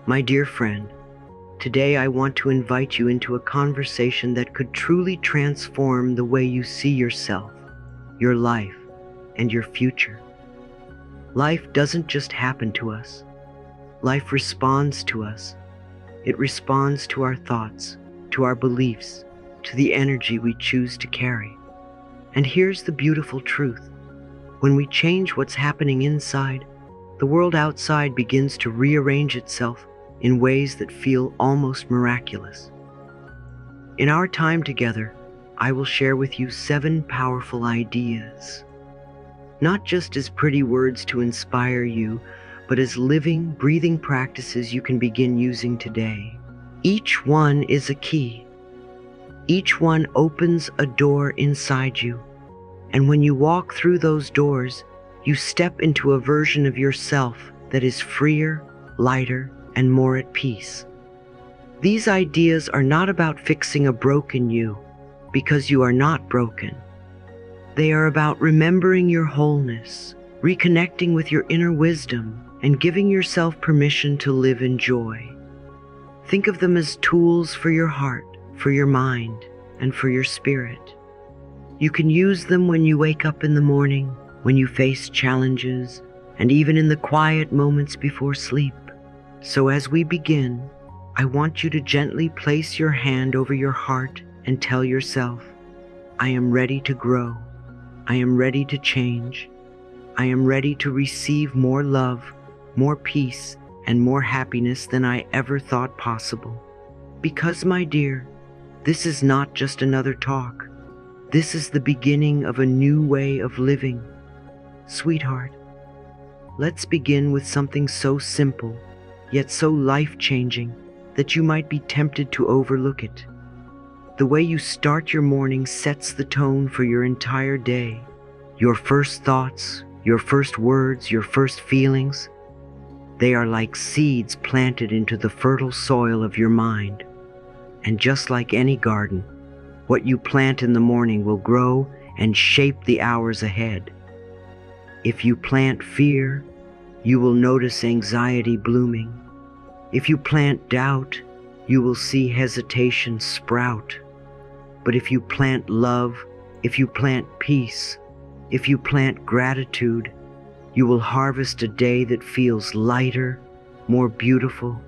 My dear friend, today I want to invite you into a conversation that could truly transform the way you see yourself, your life, and your future. Life doesn't just happen to us. Life responds to us. It responds to our thoughts, to our beliefs, to the energy we choose to carry. And here's the beautiful truth. When we change what's happening inside, the world outside begins to rearrange itself in ways that feel almost miraculous. In our time together, I will share with you 7 powerful ideas, not just as pretty words to inspire you, but as living, breathing practices you can begin using today. Each one is a key. Each one opens a door inside you, and when you walk through those doors, you step into a version of yourself that is freer, lighter, and more at peace. These ideas are not about fixing a broken you, because you are not broken. They are about remembering your wholeness, reconnecting with your inner wisdom, and giving yourself permission to live in joy. Think of them as tools for your heart, for your mind, and for your spirit. You can use them when you wake up in the morning, when you face challenges, and even in the quiet moments before sleep. So as we begin, I want you to gently place your hand over your heart and tell yourself, I am ready to grow. I am ready to change. I am ready to receive more love, more peace, and more happiness than I ever thought possible. Because, my dear, this is not just another talk. This is the beginning of a new way of living. Sweetheart, let's begin with something so simple, yet so life-changing, that you might be tempted to overlook it. The way you start your morning sets the tone for your entire day. Your first thoughts, your first words, your first feelings, they are like seeds planted into the fertile soil of your mind. And just like any garden, what you plant in the morning will grow and shape the hours ahead. If you plant fear, you will notice anxiety blooming. If you plant doubt, you will see hesitation sprout. But if you plant love, if you plant peace, if you plant gratitude, you will harvest a day that feels lighter, more beautiful,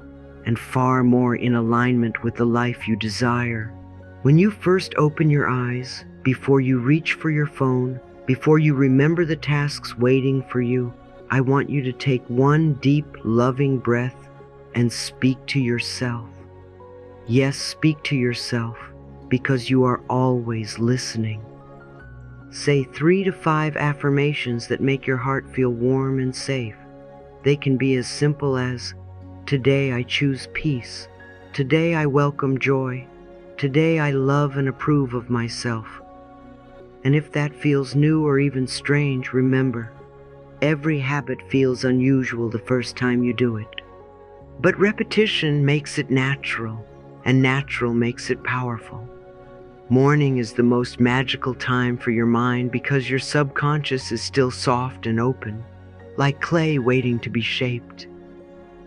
and far more in alignment with the life you desire. When you first open your eyes, before you reach for your phone, before you remember the tasks waiting for you, I want you to take one deep, loving breath and speak to yourself. Yes, speak to yourself, because you are always listening. Say 3 to 5 affirmations that make your heart feel warm and safe. They can be as simple as, today I choose peace. Today I welcome joy. Today I love and approve of myself. And if that feels new or even strange, remember, every habit feels unusual the first time you do it. But repetition makes it natural, and natural makes it powerful. Morning is the most magical time for your mind because your subconscious is still soft and open, like clay waiting to be shaped.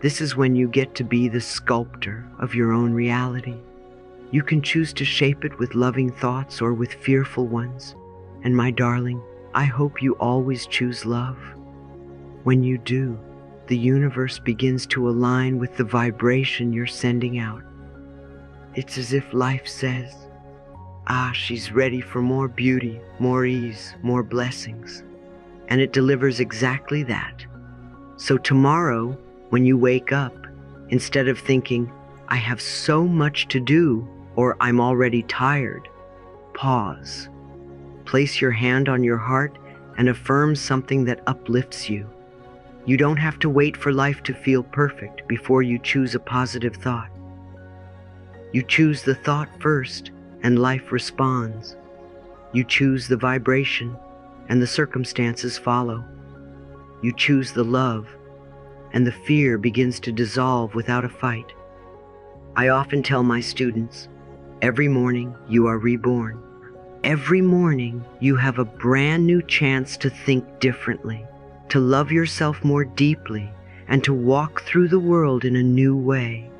This is when you get to be the sculptor of your own reality. You can choose to shape it with loving thoughts or with fearful ones. And my darling, I hope you always choose love. When you do, the universe begins to align with the vibration you're sending out. It's as if life says, she's ready for more beauty, more ease, more blessings. And it delivers exactly that. So tomorrow, when you wake up, instead of thinking, I have so much to do, or I'm already tired, pause. Place your hand on your heart and affirm something that uplifts you. You don't have to wait for life to feel perfect before you choose a positive thought. You choose the thought first, and life responds. You choose the vibration, and the circumstances follow. You choose the love, and the fear begins to dissolve without a fight. I often tell my students, every morning you are reborn. Every morning you have a brand new chance to think differently, to love yourself more deeply, and to walk through the world in a new way.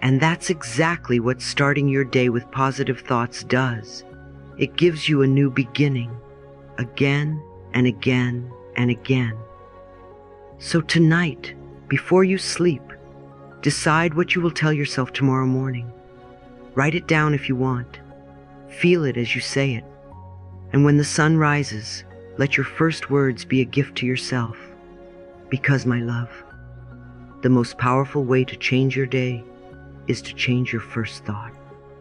And that's exactly what starting your day with positive thoughts does. It gives you a new beginning, again and again and again. So tonight, before you sleep, decide what you will tell yourself tomorrow morning. Write it down if you want. Feel it as you say it. And when the sun rises, let your first words be a gift to yourself. Because, my love, the most powerful way to change your day is to change your first thought.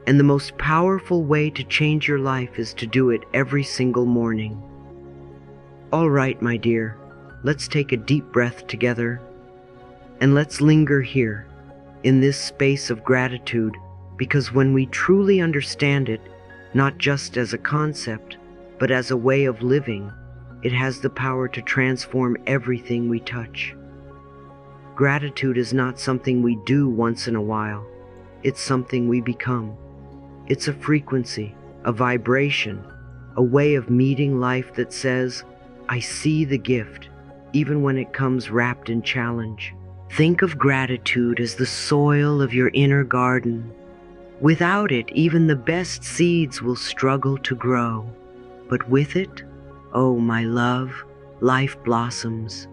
And the most powerful way to change your life is to do it every single morning. All right, my dear, let's take a deep breath together, and let's linger here, in this space of gratitude, because when we truly understand it, not just as a concept, but as a way of living, it has the power to transform everything we touch. Gratitude is not something we do once in a while. It's something we become. It's a frequency, a vibration, a way of meeting life that says, I see the gift, even when it comes wrapped in challenge. Think of gratitude as the soil of your inner garden. Without it, even the best seeds will struggle to grow. But with it, oh my love, life blossoms.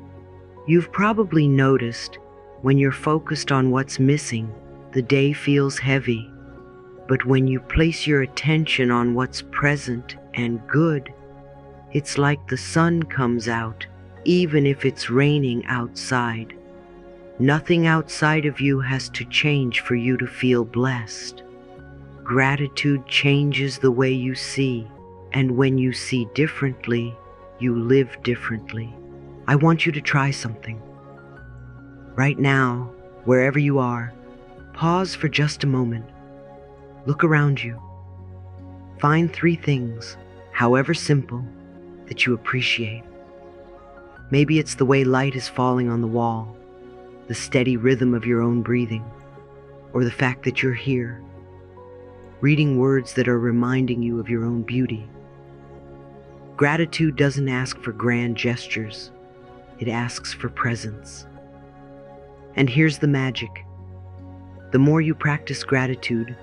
You've probably noticed, when you're focused on what's missing, the day feels heavy. But when you place your attention on what's present and good, it's like the sun comes out, even if it's raining outside. Nothing outside of you has to change for you to feel blessed. Gratitude changes the way you see, and when you see differently, you live differently. I want you to try something. Right now, wherever you are, pause for just a moment. Look around you. Find 3 things, however simple, that you appreciate. Maybe it's the way light is falling on the wall, the steady rhythm of your own breathing, or the fact that you're here, reading words that are reminding you of your own beauty. Gratitude doesn't ask for grand gestures. It asks for presence. And here's the magic. The more you practice gratitude,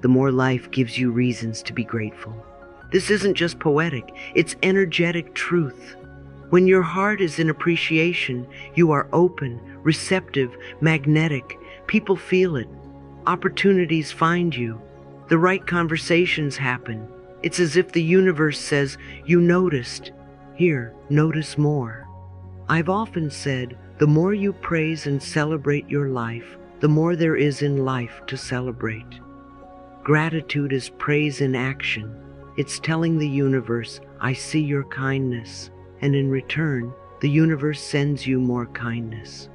the more life gives you reasons to be grateful. This isn't just poetic, it's energetic truth. When your heart is in appreciation, you are open, receptive, magnetic. People feel it. Opportunities find you. The right conversations happen. It's as if the universe says, you noticed. Here, notice more. I've often said, the more you praise and celebrate your life, the more there is in life to celebrate. Gratitude is praise in action. It's telling the universe, I see your kindness, and in return, the universe sends you more kindness.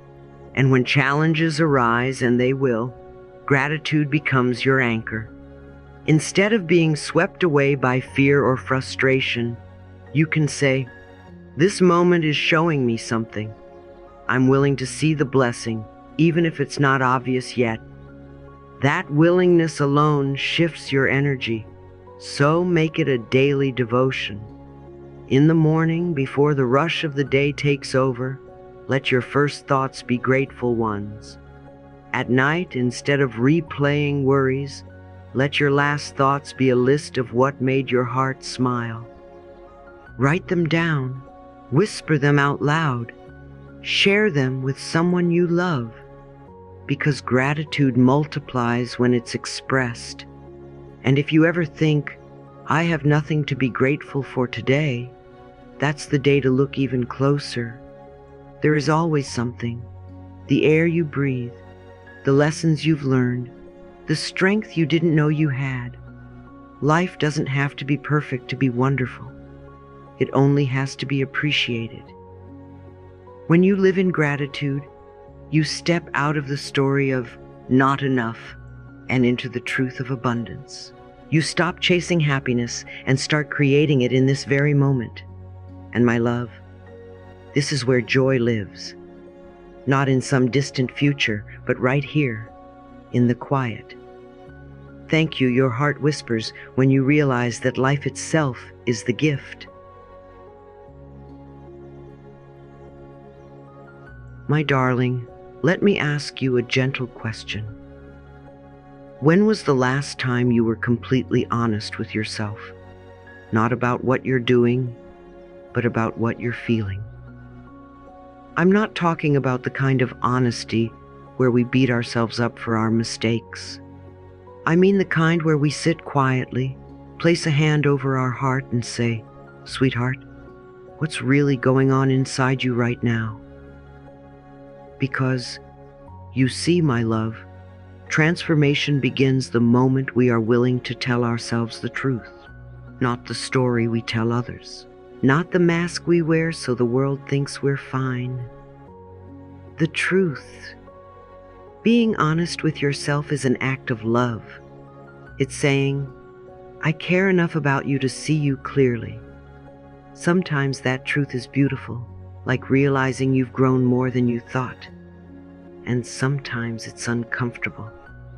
And when challenges arise, and they will, gratitude becomes your anchor. Instead of being swept away by fear or frustration, you can say, this moment is showing me something. I'm willing to see the blessing, even if it's not obvious yet. That willingness alone shifts your energy, so make it a daily devotion. In the morning, before the rush of the day takes over, let your first thoughts be grateful ones. At night, instead of replaying worries, let your last thoughts be a list of what made your heart smile. Write them down, whisper them out loud, share them with someone you love, because gratitude multiplies when it's expressed. And if you ever think, I have nothing to be grateful for today, that's the day to look even closer. There is always something. The air you breathe, the lessons you've learned, the strength you didn't know you had. Life doesn't have to be perfect to be wonderful. It only has to be appreciated. When you live in gratitude, you step out of the story of not enough and into the truth of abundance. You stop chasing happiness and start creating it in this very moment. And my love, this is where joy lives. Not in some distant future, but right here, in the quiet. Thank you, your heart whispers when you realize that life itself is the gift. My darling, let me ask you a gentle question. When was the last time you were completely honest with yourself? Not about what you're doing, but about what you're feeling. I'm not talking about the kind of honesty where we beat ourselves up for our mistakes. I mean the kind where we sit quietly, place a hand over our heart and say, "Sweetheart, what's really going on inside you right now?" Because, you see, my love, transformation begins the moment we are willing to tell ourselves the truth, not the story we tell others, not the mask we wear so the world thinks we're fine. The truth. Being honest with yourself is an act of love. It's saying, "I care enough about you to see you clearly." Sometimes that truth is beautiful, like realizing you've grown more than you thought. And sometimes it's uncomfortable,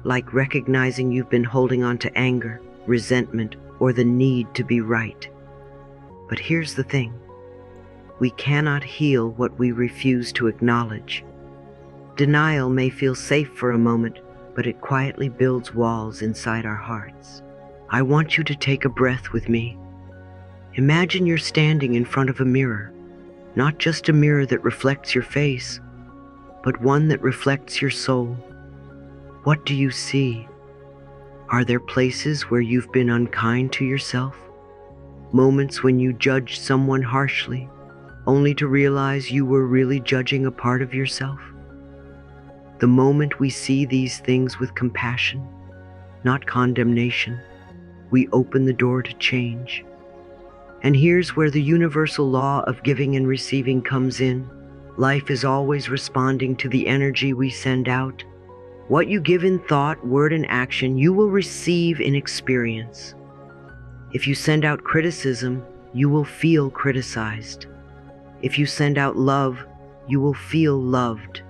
like recognizing you've been holding on to anger, resentment, or the need to be right. But here's the thing. We cannot heal what we refuse to acknowledge. Denial may feel safe for a moment, but it quietly builds walls inside our hearts. I want you to take a breath with me. Imagine you're standing in front of a mirror, not just a mirror that reflects your face, but one that reflects your soul. What do you see? Are there places where you've been unkind to yourself? Moments when you judged someone harshly, only to realize you were really judging a part of yourself? The moment we see these things with compassion, not condemnation, we open the door to change. And here's where the universal law of giving and receiving comes in. Life is always responding to the energy we send out. What you give in thought, word, and action, you will receive in experience. If you send out criticism, you will feel criticized. If you send out love, you will feel loved.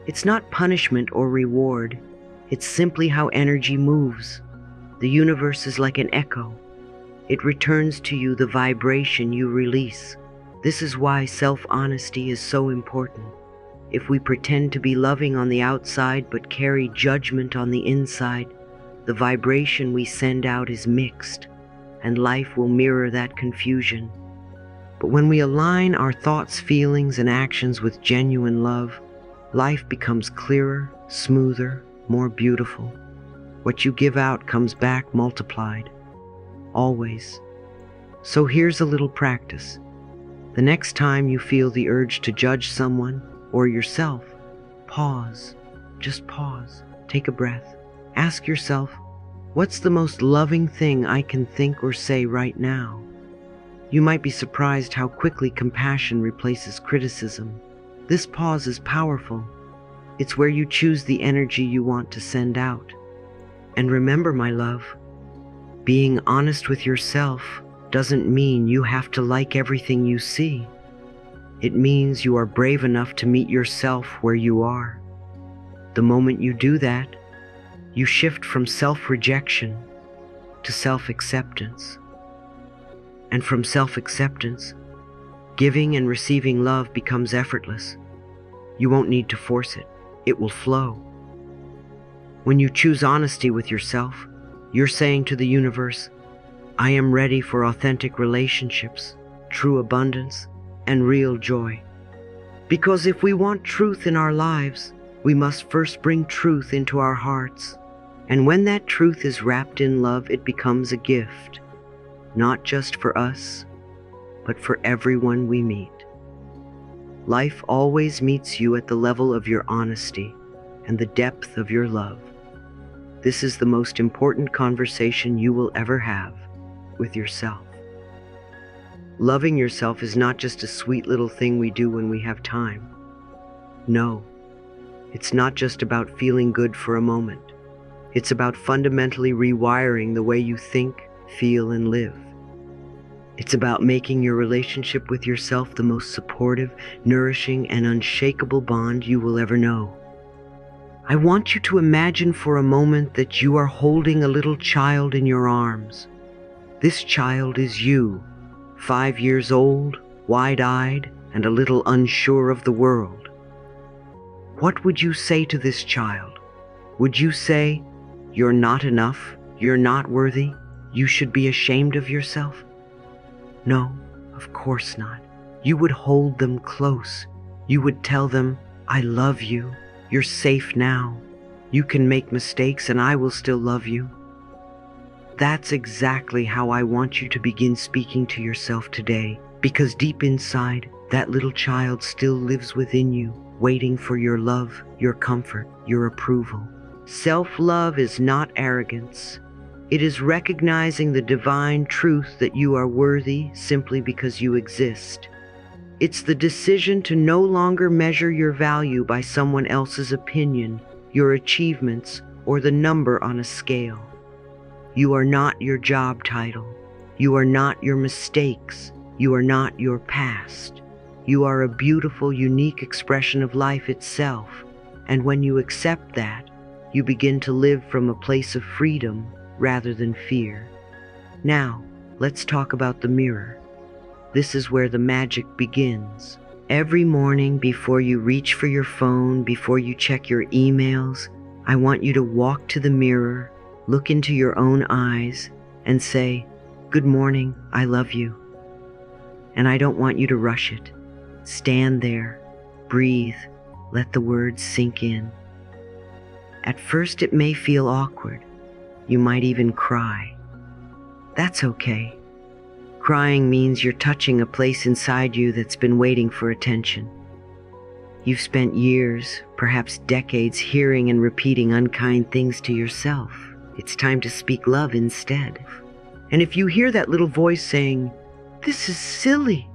It's not punishment or reward. It's simply how energy moves. The universe is like an echo. It returns to you the vibration you release. This is why self-honesty is so important. If we pretend to be loving on the outside but carry judgment on the inside, the vibration we send out is mixed, and life will mirror that confusion. But when we align our thoughts, feelings, and actions with genuine love, life becomes clearer, smoother, more beautiful. What you give out comes back multiplied. Always. So here's a little practice. The next time you feel the urge to judge someone or yourself, pause. Just pause. Take a breath. Ask yourself, what's the most loving thing I can think or say right now? You might be surprised how quickly compassion replaces criticism. This pause is powerful. It's where you choose the energy you want to send out. And remember, my love, being honest with yourself doesn't mean you have to like everything you see. It means you are brave enough to meet yourself where you are. The moment you do that, you shift from self-rejection to self-acceptance. And from self-acceptance, giving and receiving love becomes effortless. You won't need to force it. It will flow. When you choose honesty with yourself, you're saying to the universe, I am ready for authentic relationships, true abundance, and real joy. Because if we want truth in our lives, we must first bring truth into our hearts. And when that truth is wrapped in love, it becomes a gift, not just for us, but for everyone we meet. Life always meets you at the level of your honesty and the depth of your love. This is the most important conversation you will ever have with yourself. Loving yourself is not just a sweet little thing we do when we have time. No, it's not just about feeling good for a moment. It's about fundamentally rewiring the way you think, feel, and live. It's about making your relationship with yourself the most supportive, nourishing, and unshakable bond you will ever know. I want you to imagine for a moment that you are holding a little child in your arms. This child is you, 5 years old, wide-eyed, and a little unsure of the world. What would you say to this child? Would you say, "You're not enough, you're not worthy, you should be ashamed of yourself"? No, of course not. You would hold them close. You would tell them, "I love you, you're safe now. You can make mistakes and I will still love you." That's exactly how I want you to begin speaking to yourself today, because deep inside, that little child still lives within you, waiting for your love, your comfort, your approval. Self-love is not arrogance. It is recognizing the divine truth that you are worthy simply because you exist. It's the decision to no longer measure your value by someone else's opinion, your achievements, or the number on a scale. You are not your job title. You are not your mistakes. You are not your past. You are a beautiful, unique expression of life itself. And when you accept that, you begin to live from a place of freedom rather than fear. Now, let's talk about the mirror. This is where the magic begins. Every morning before you reach for your phone, before you check your emails, I want you to walk to the mirror, look into your own eyes, and say, "Good morning, I love you." And I don't want you to rush it. Stand there, breathe, let the words sink in. At first it may feel awkward. You might even cry. That's okay. Crying means you're touching a place inside you that's been waiting for attention. You've spent years, perhaps decades, hearing and repeating unkind things to yourself. It's time to speak love instead. And if you hear that little voice saying, "This is silly,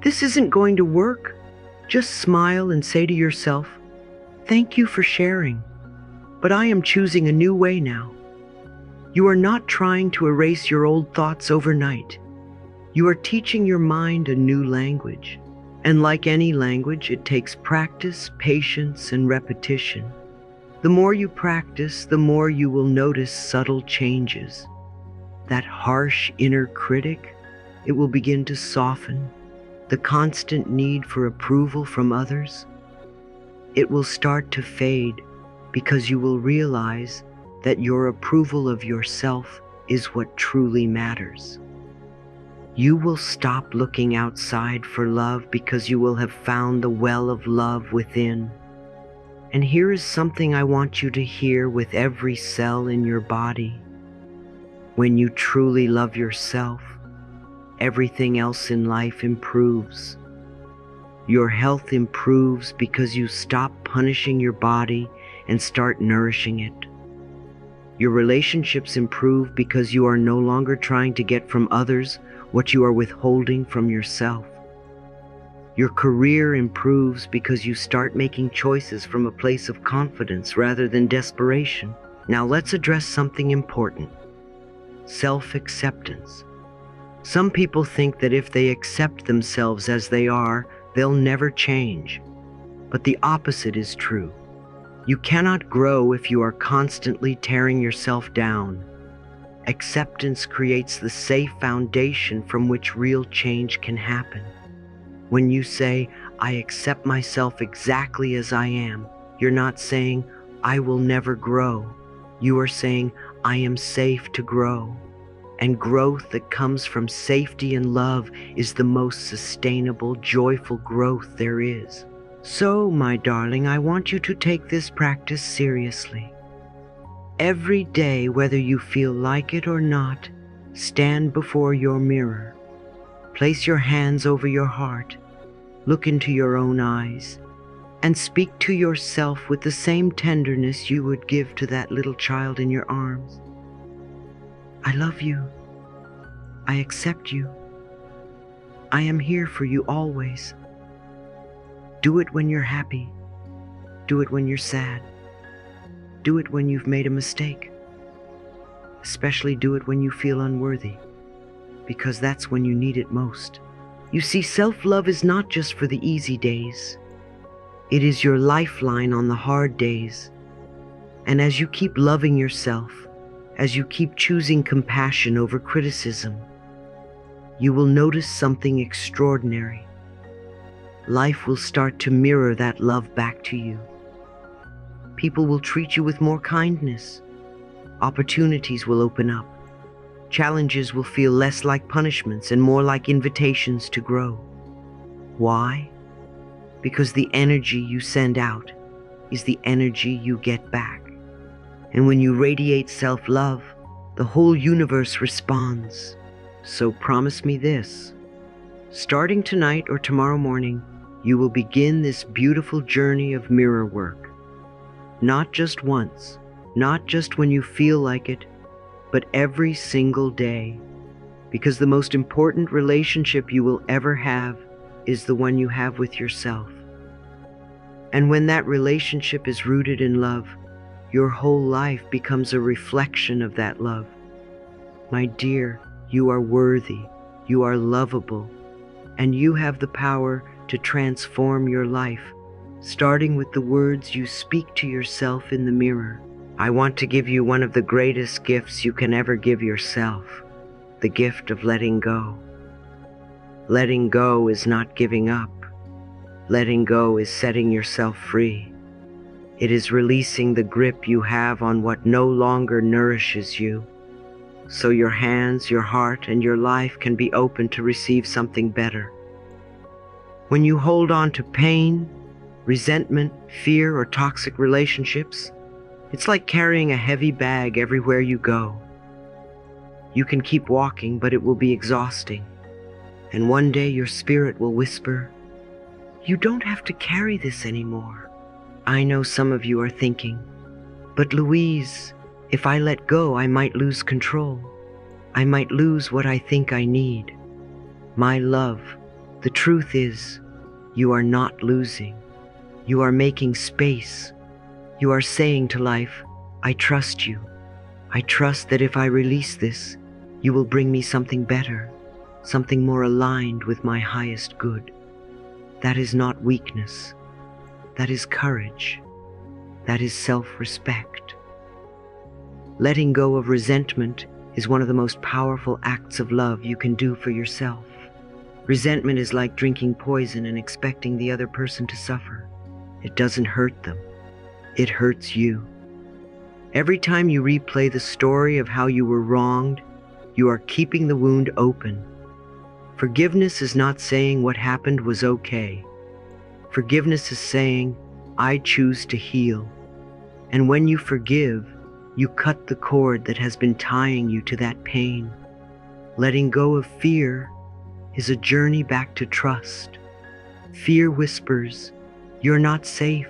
this isn't going to work," just smile and say to yourself, "Thank you for sharing, but I am choosing a new way now." You are not trying to erase your old thoughts overnight. You are teaching your mind a new language. And like any language, it takes practice, patience, and repetition. The more you practice, the more you will notice subtle changes. That harsh inner critic, it will begin to soften. The constant need for approval from others, it will start to fade, because you will realize that your approval of yourself is what truly matters. You will stop looking outside for love because you will have found the well of love within. And here is something I want you to hear with every cell in your body. When you truly love yourself, everything else in life improves. Your health improves because you stop punishing your body and start nourishing it. Your relationships improve because you are no longer trying to get from others what you are withholding from yourself. Your career improves because you start making choices from a place of confidence rather than desperation. Now let's address something important: self-acceptance. Some people think that if they accept themselves as they are, they'll never change. But the opposite is true. You cannot grow if you are constantly tearing yourself down. Acceptance creates the safe foundation from which real change can happen. When you say, "I accept myself exactly as I am," you're not saying, "I will never grow." You are saying, "I am safe to grow." And growth that comes from safety and love is the most sustainable, joyful growth there is. So, my darling, I want you to take this practice seriously. Every day, whether you feel like it or not, stand before your mirror. Place your hands over your heart, look into your own eyes, and speak to yourself with the same tenderness you would give to that little child in your arms. "I love you. I accept you. I am here for you always." Do it when you're happy. Do it when you're sad. Do it when you've made a mistake. Especially do it when you feel unworthy, because that's when you need it most. You see, self-love is not just for the easy days. It is your lifeline on the hard days. And as you keep loving yourself, as you keep choosing compassion over criticism, you will notice something extraordinary. Life will start to mirror that love back to you. People will treat you with more kindness. Opportunities will open up. Challenges will feel less like punishments and more like invitations to grow. Why? Because the energy you send out is the energy you get back. And when you radiate self-love, the whole universe responds. So promise me this. Starting tonight or tomorrow morning, you will begin this beautiful journey of mirror work. Not just once, not just when you feel like it, but every single day. Because the most important relationship you will ever have is the one you have with yourself. And when that relationship is rooted in love, your whole life becomes a reflection of that love. My dear, you are worthy, you are lovable, and you have the power to transform your life, starting with the words you speak to yourself in the mirror. I want to give you one of the greatest gifts you can ever give yourself, the gift of letting go. Letting go is not giving up. Letting go is setting yourself free. It is releasing the grip you have on what no longer nourishes you, so your hands, your heart, and your life can be open to receive something better. When you hold on to pain, resentment, fear, or toxic relationships, it's like carrying a heavy bag everywhere you go. You can keep walking, but it will be exhausting. And one day your spirit will whisper, "You don't have to carry this anymore." I know some of you are thinking, "But Louise, if I let go, I might lose control. I might lose what I think I need." My love, the truth is, you are not losing. You are making space. You are saying to life, "I trust you. I trust that if I release this, you will bring me something better, something more aligned with my highest good." That is not weakness. That is courage. That is self-respect. Letting go of resentment is one of the most powerful acts of love you can do for yourself. Resentment is like drinking poison and expecting the other person to suffer. It doesn't hurt them. It hurts you. Every time you replay the story of how you were wronged, you are keeping the wound open. Forgiveness is not saying what happened was okay. Forgiveness is saying, "I choose to heal." And when you forgive, you cut the cord that has been tying you to that pain. Letting go of fear is a journey back to trust. Fear whispers, "You're not safe.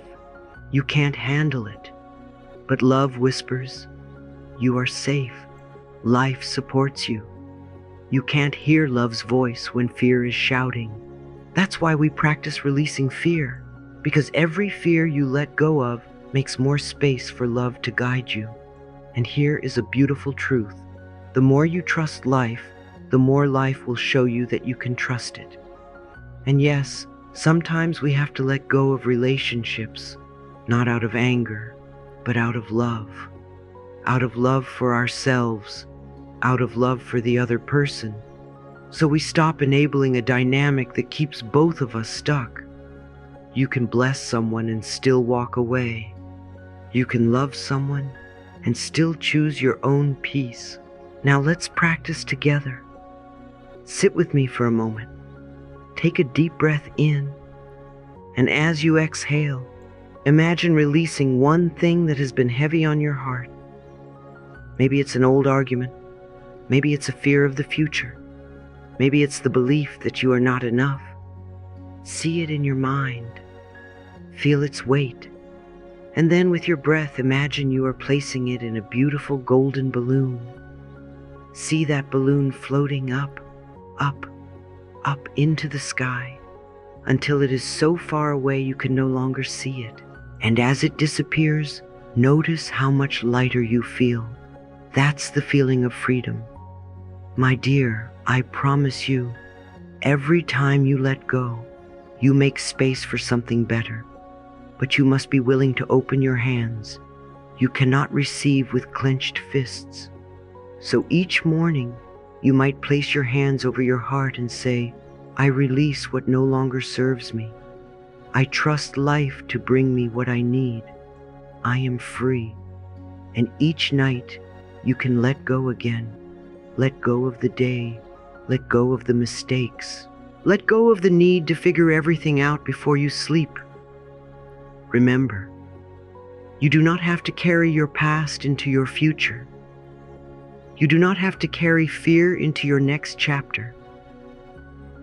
You can't handle it." But love whispers, "You are safe. Life supports you." You can't hear love's voice when fear is shouting. That's why we practice releasing fear, because every fear you let go of makes more space for love to guide you. And here is a beautiful truth. The more you trust life, the more life will show you that you can trust it. And yes, sometimes we have to let go of relationships, not out of anger, but out of love. Out of love for ourselves, out of love for the other person. So we stop enabling a dynamic that keeps both of us stuck. You can bless someone and still walk away. You can love someone and still choose your own peace. Now let's practice together. Sit with me for a moment. Take a deep breath in, and as you exhale, imagine releasing one thing that has been heavy on your heart. Maybe it's an old argument. Maybe it's a fear of the future. Maybe it's the belief that you are not enough. See it in your mind. Feel its weight. And then with your breath, imagine you are placing it in a beautiful golden balloon. See that balloon floating up, up, up into the sky, until it is so far away you can no longer see it. And as it disappears, notice how much lighter you feel. That's the feeling of freedom. My dear, I promise you, every time you let go, you make space for something better. But you must be willing to open your hands. You cannot receive with clenched fists. So each morning, you might place your hands over your heart and say, "I release what no longer serves me. I trust life to bring me what I need." I am free. And each night you can let go again. Let go of the day. Let go of the mistakes. Let go of the need to figure everything out before you sleep. Remember, you do not have to carry your past into your future. You do not have to carry fear into your next chapter.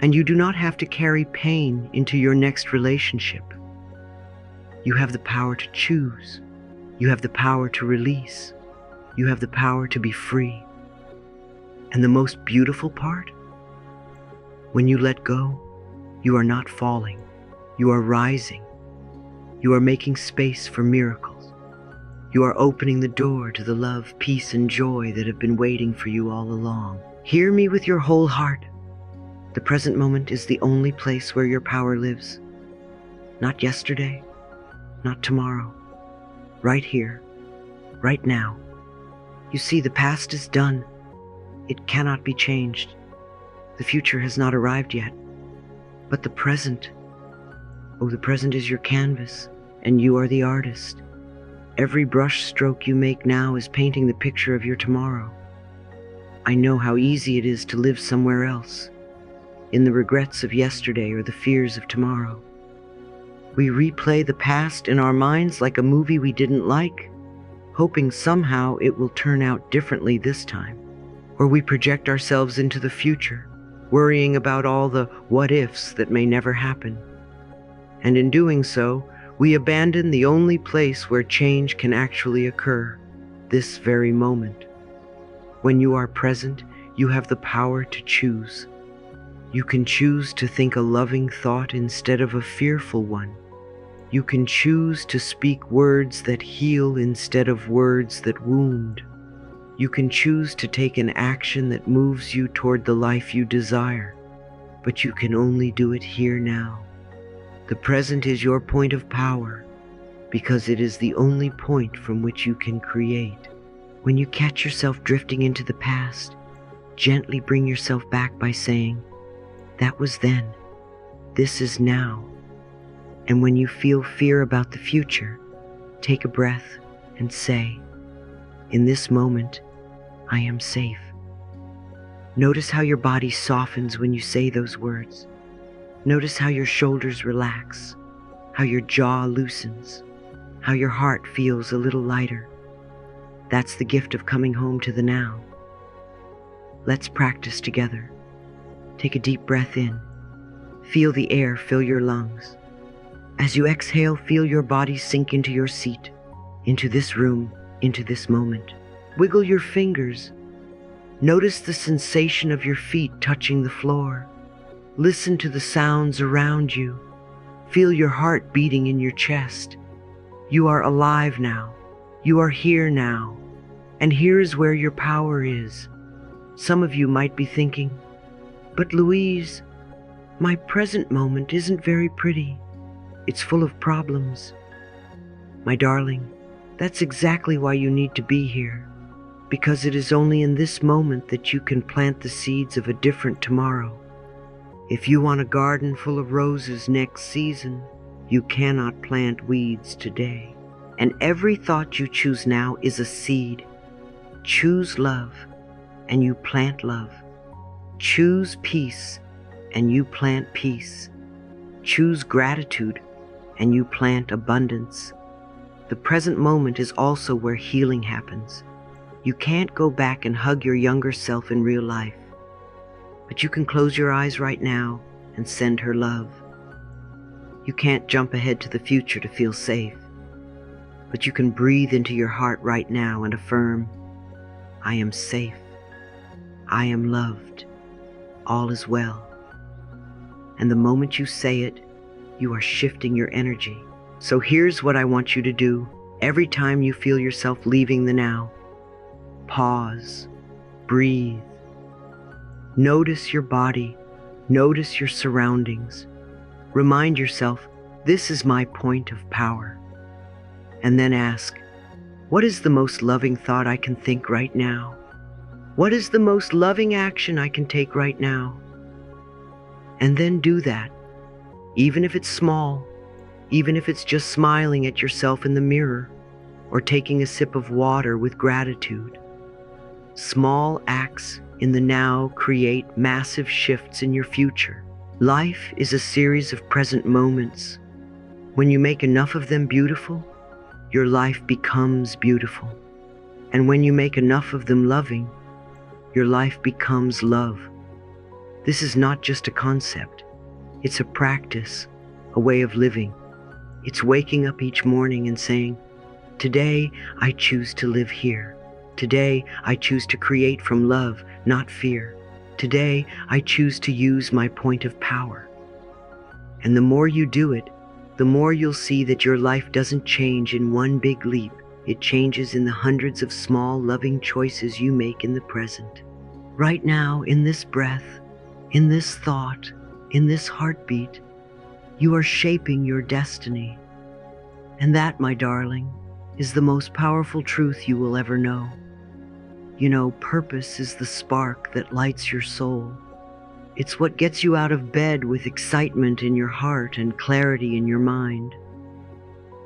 And you do not have to carry pain into your next relationship. You have the power to choose. You have the power to release. You have the power to be free. And the most beautiful part? When you let go, you are not falling. You are rising. You are making space for miracles. You are opening the door to the love, peace, and joy that have been waiting for you all along. Hear me with your whole heart. The present moment is the only place where your power lives. Not yesterday, not tomorrow. Right here, right now. You see, the past is done. It cannot be changed. The future has not arrived yet. But the present, oh, the present is your canvas, and you are the artist. Every brush stroke you make now is painting the picture of your tomorrow. I know how easy it is to live somewhere else, in the regrets of yesterday or the fears of tomorrow. We replay the past in our minds like a movie we didn't like, hoping somehow it will turn out differently this time. Or we project ourselves into the future, worrying about all the what-ifs that may never happen. And in doing so, we abandon the only place where change can actually occur, this very moment. When you are present, you have the power to choose. You can choose to think a loving thought instead of a fearful one. You can choose to speak words that heal instead of words that wound. You can choose to take an action that moves you toward the life you desire, but you can only do it here now. The present is your point of power, because it is the only point from which you can create. When you catch yourself drifting into the past, gently bring yourself back by saying, "That was then. This is now." And when you feel fear about the future, take a breath and say, "In this moment, I am safe." Notice how your body softens when you say those words. Notice how your shoulders relax, how your jaw loosens, how your heart feels a little lighter. That's the gift of coming home to the now. Let's practice together. Take a deep breath in. Feel the air fill your lungs. As you exhale, feel your body sink into your seat, into this room, into this moment. Wiggle your fingers. Notice the sensation of your feet touching the floor. Listen to the sounds around you. Feel your heart beating in your chest. You are alive now. You are here now. And here is where your power is. Some of you might be thinking, "But Louise, my present moment isn't very pretty. It's full of problems." My darling, that's exactly why you need to be here, because it is only in this moment that you can plant the seeds of a different tomorrow. If you want a garden full of roses next season, you cannot plant weeds today. And every thought you choose now is a seed. Choose love, and you plant love. Choose peace, and you plant peace. Choose gratitude, and you plant abundance. The present moment is also where healing happens. You can't go back and hug your younger self in real life, but you can close your eyes right now and send her love. You can't jump ahead to the future to feel safe, but you can breathe into your heart right now and affirm, "I am safe. I am loved. All is well." And the moment you say it, you are shifting your energy. So here's what I want you to do. Every time you feel yourself leaving the now, pause, breathe. Notice your body, notice your surroundings. Remind yourself, this is my point of power. And then ask, what is the most loving thought I can think right now? What is the most loving action I can take right now? And then do that, even if it's small, even if it's just smiling at yourself in the mirror, or taking a sip of water with gratitude. Small acts in the now create massive shifts in your future. Life is a series of present moments. When you make enough of them beautiful, your life becomes beautiful. And when you make enough of them loving, your life becomes love. This is not just a concept. It's a practice, a way of living. It's waking up each morning and saying, "Today I choose to live here. Today I choose to create from love, not fear. Today I choose to use my point of power." And the more you do it, the more you'll see that your life doesn't change in one big leap. It changes in the hundreds of small, loving choices you make in the present. Right now, in this breath, in this thought, in this heartbeat, you are shaping your destiny. And that, my darling, is the most powerful truth you will ever know. You know, purpose is the spark that lights your soul. It's what gets you out of bed with excitement in your heart and clarity in your mind.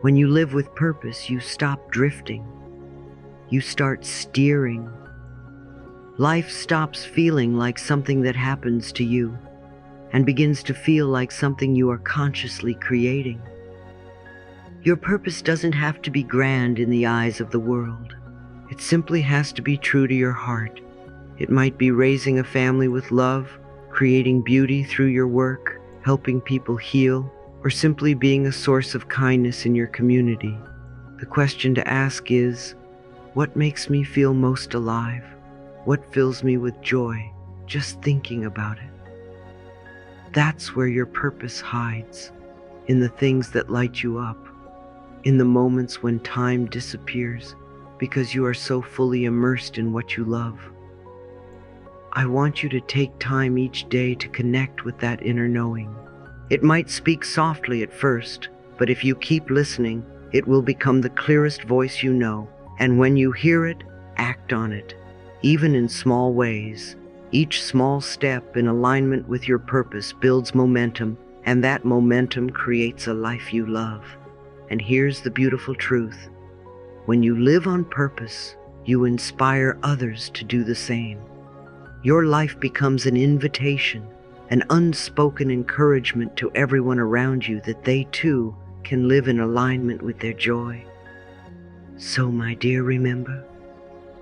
When you live with purpose, you stop drifting. You start steering. Life stops feeling like something that happens to you and begins to feel like something you are consciously creating. Your purpose doesn't have to be grand in the eyes of the world. It simply has to be true to your heart. It might be raising a family with love, creating beauty through your work, helping people heal, or simply being a source of kindness in your community. The question to ask is, what makes me feel most alive? What fills me with joy just thinking about it? That's where your purpose hides, in the things that light you up, in the moments when time disappears because you are so fully immersed in what you love. I want you to take time each day to connect with that inner knowing. It might speak softly at first, but if you keep listening, it will become the clearest voice you know. And when you hear it, act on it, even in small ways. Each small step in alignment with your purpose builds momentum, and that momentum creates a life you love. And here's the beautiful truth. When you live on purpose, you inspire others to do the same. Your life becomes an invitation, an unspoken encouragement to everyone around you that they too can live in alignment with their joy. So, my dear, remember,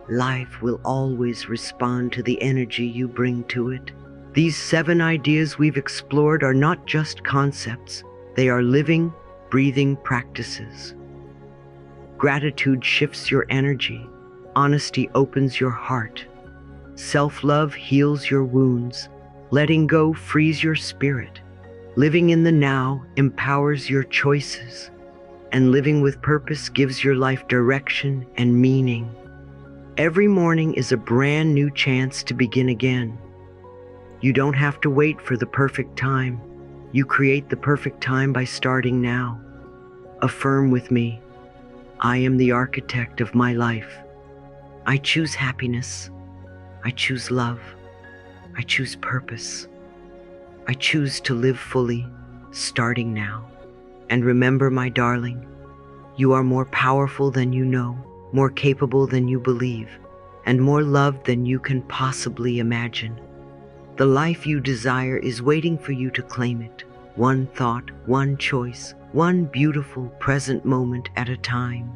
life will always respond to the energy you bring to it. These 7 ideas we've explored are not just concepts. They are living, breathing practices. Gratitude shifts your energy. Honesty opens your heart. Self-love heals your wounds. Letting go frees your spirit. Living in the now empowers your choices. And living with purpose gives your life direction and meaning. Every morning is a brand new chance to begin again. You don't have to wait for the perfect time. You create the perfect time by starting now. Affirm with me, I am the architect of my life. I choose happiness. I choose love. I choose purpose. I choose to live fully, starting now. And remember, my darling, you are more powerful than you know, more capable than you believe, and more loved than you can possibly imagine. The life you desire is waiting for you to claim it, one thought, one choice, one beautiful present moment at a time.